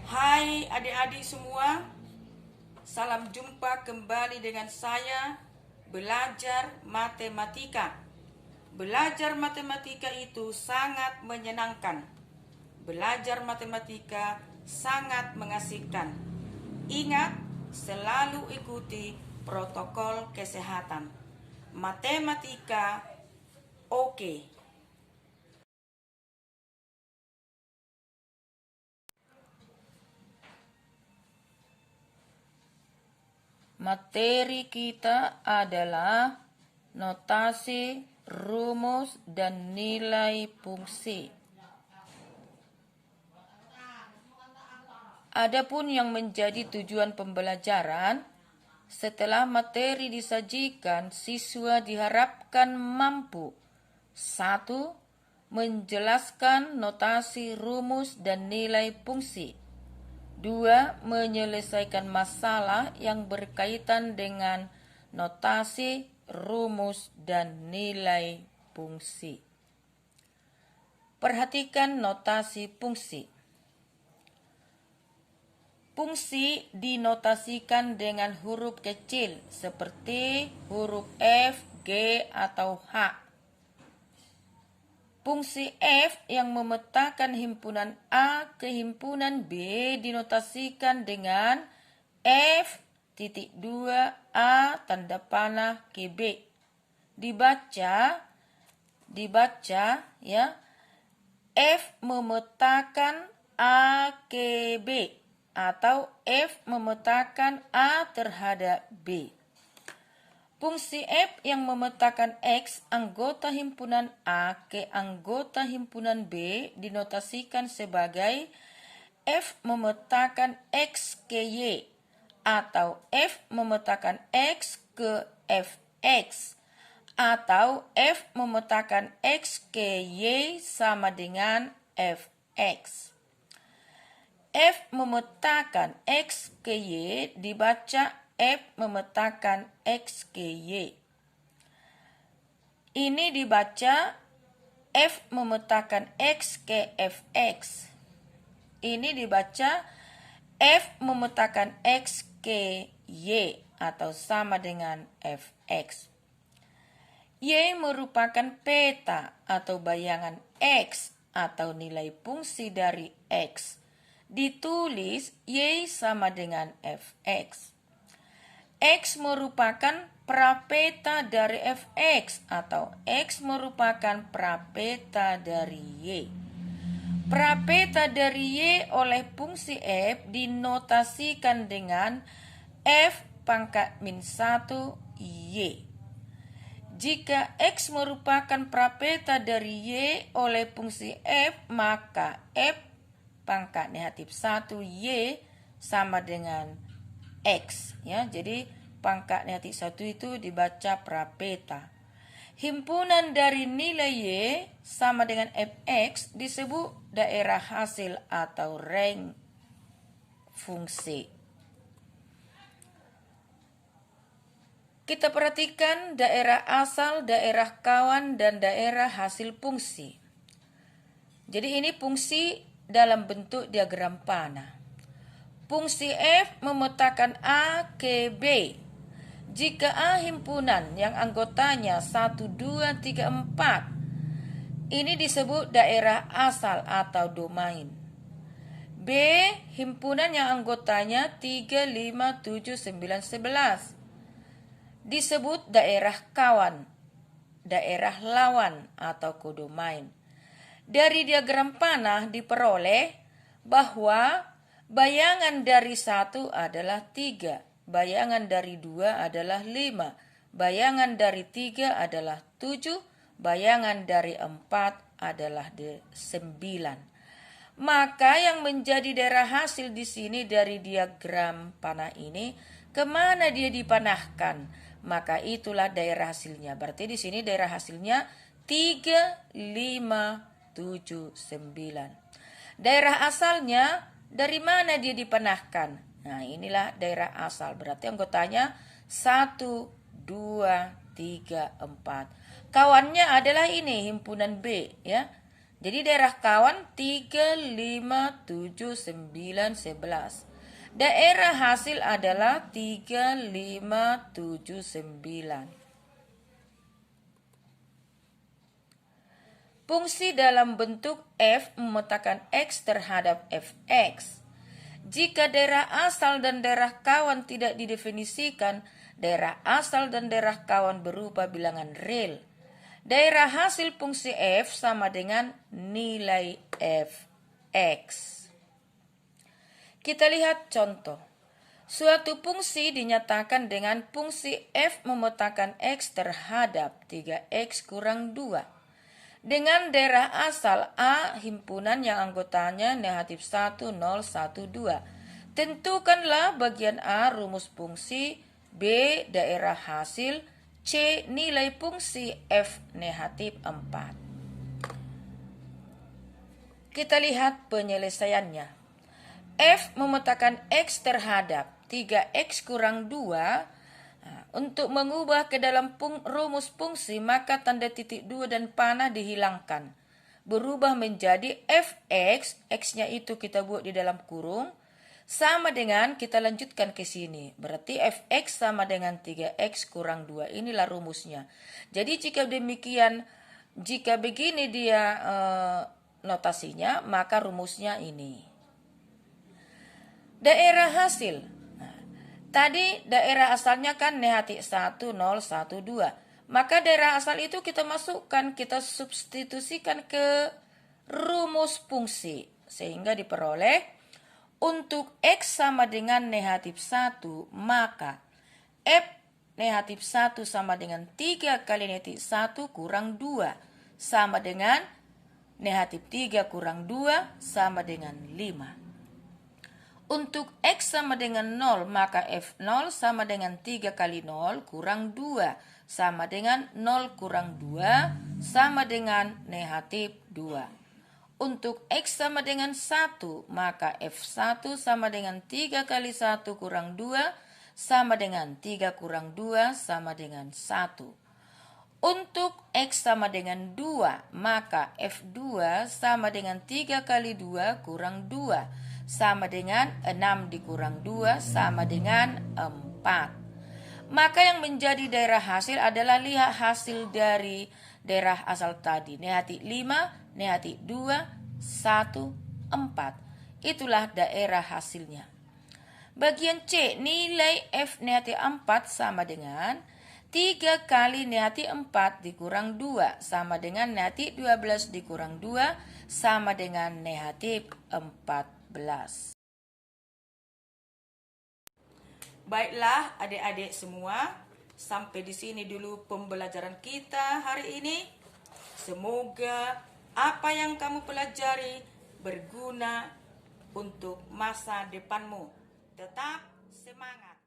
Hai adik-adik semua, salam jumpa kembali dengan saya belajar matematika. Belajar matematika itu sangat menyenangkan. Belajar matematika sangat mengasihkan. Ingat, selalu ikuti protokol kesehatan. Matematika oke. Materi kita adalah notasi, rumus, dan nilai fungsi. Adapun yang menjadi tujuan pembelajaran, setelah materi disajikan, siswa diharapkan mampu 1. Menjelaskan notasi, rumus, dan nilai fungsi. 2. Menyelesaikan masalah yang berkaitan dengan notasi, rumus, dan nilai fungsi. Perhatikan notasi fungsi. Fungsi dinotasikan dengan huruf kecil seperti huruf F, G, atau H. Fungsi F yang memetakan himpunan A ke himpunan B dinotasikan dengan F.2 A tanda panah ke B. Dibaca ya. F memetakan A ke B atau F memetakan A terhadap B. Fungsi F yang memetakan X anggota himpunan A ke anggota himpunan B dinotasikan sebagai F memetakan X ke Y atau F memetakan X ke Fx atau F memetakan X ke Y sama dengan Fx. F memetakan X ke Y dibaca F memetakan X ke Y. Ini dibaca F memetakan X ke Fx. Ini dibaca F memetakan X ke Y atau sama dengan Fx. Y merupakan peta atau bayangan X atau nilai fungsi dari X. Ditulis Y sama dengan Fx. X merupakan prapeta dari Fx atau X merupakan prapeta dari Y. Prapeta dari Y oleh fungsi F dinotasikan dengan F pangkat min 1 Y. Jika X merupakan prapeta dari Y oleh fungsi F, maka F pangkat negatif 1 Y sama dengan X ya. Jadi pangkat negatif 1 itu dibaca prapeta. Himpunan dari nilai Y sama dengan Fx disebut daerah hasil atau range fungsi. Kita perhatikan daerah asal, daerah kawan, dan daerah hasil fungsi. Jadi ini fungsi dalam bentuk diagram panah. Fungsi F memetakan A ke B. Jika A himpunan yang anggotanya 1, 2, 3, 4, ini disebut daerah asal atau domain. B himpunan yang anggotanya 3, 5, 7, 9, 11, disebut daerah kawan, daerah lawan atau kodomain. Dari diagram panah diperoleh bahwa bayangan dari 1 adalah 3, bayangan dari 2 adalah 5, bayangan dari 3 adalah 7, bayangan dari 4 adalah 9. Maka yang menjadi daerah hasil di sini dari diagram panah ini, kemana dia dipanahkan? Maka itulah daerah hasilnya. Berarti di sini daerah hasilnya 3, 5, 7, 9. Daerah asalnya dari mana dia dipanahkan? Nah, inilah daerah asal. Berarti anggotanya 1, 2, 3, 4. Kawannya adalah ini himpunan B ya. Jadi daerah kawan 3, 5, 7, 9, 11. Daerah hasil adalah 3, 5, 7, 9. Fungsi dalam bentuk f memetakan x terhadap fx. Jika daerah asal dan daerah kawan tidak didefinisikan, daerah asal dan daerah kawan berupa bilangan real. Daerah hasil fungsi f sama dengan nilai fx. Kita lihat contoh. Suatu fungsi dinyatakan dengan fungsi f memetakan x terhadap 3x kurang 2. Dengan daerah asal A himpunan yang anggotanya negatif 1, 0, 1, 2. Tentukanlah bagian A rumus fungsi, B daerah hasil, C nilai fungsi F negatif 4. Kita lihat penyelesaiannya. F memetakan X terhadap 3X kurang 2. Untuk mengubah ke dalam rumus fungsi, maka tanda titik 2 dan panah dihilangkan. Berubah menjadi fx, x-nya itu kita buat di dalam kurung, sama dengan, kita lanjutkan ke sini. Berarti fx sama dengan 3x kurang 2. Inilah rumusnya. Jadi jika demikian, jika begini dia notasinya, maka rumusnya ini. Daerah hasil. Tadi daerah asalnya kan negatif 1, 0, 1, 2. Maka daerah asal itu kita masukkan, kita substitusikan ke rumus fungsi. Sehingga diperoleh untuk X sama dengan negatif 1, maka F negatif 1 sama dengan 3 kali negatif 1 kurang 2. Sama dengan negatif 3 kurang 2 sama dengan 5. Untuk X sama dengan 0, maka F0 sama dengan 3 kali 0 kurang 2. Sama dengan 0 kurang 2 sama dengan negatif 2. Untuk X sama dengan 1, maka F1 sama dengan 3 kali 1 kurang 2. Sama dengan 3 kurang 2 sama dengan 1. Untuk X sama dengan 2, maka F2 sama dengan 3 kali 2 kurang 2. Sama dengan 6 dikurang 2 sama dengan 4. Maka yang menjadi daerah hasil adalah lihat hasil dari daerah asal tadi. Negatif 5, negatif 2, 1, 4. Itulah daerah hasilnya. Bagian C, nilai F negatif 4 sama dengan 3 kali negatif 4 dikurang 2 sama dengan negatif 12 dikurang 2 sama dengan negatif 14. Baiklah adik-adik semua, sampai di sini dulu pembelajaran kita hari ini. Semoga apa yang kamu pelajari berguna untuk masa depanmu. Tetap semangat.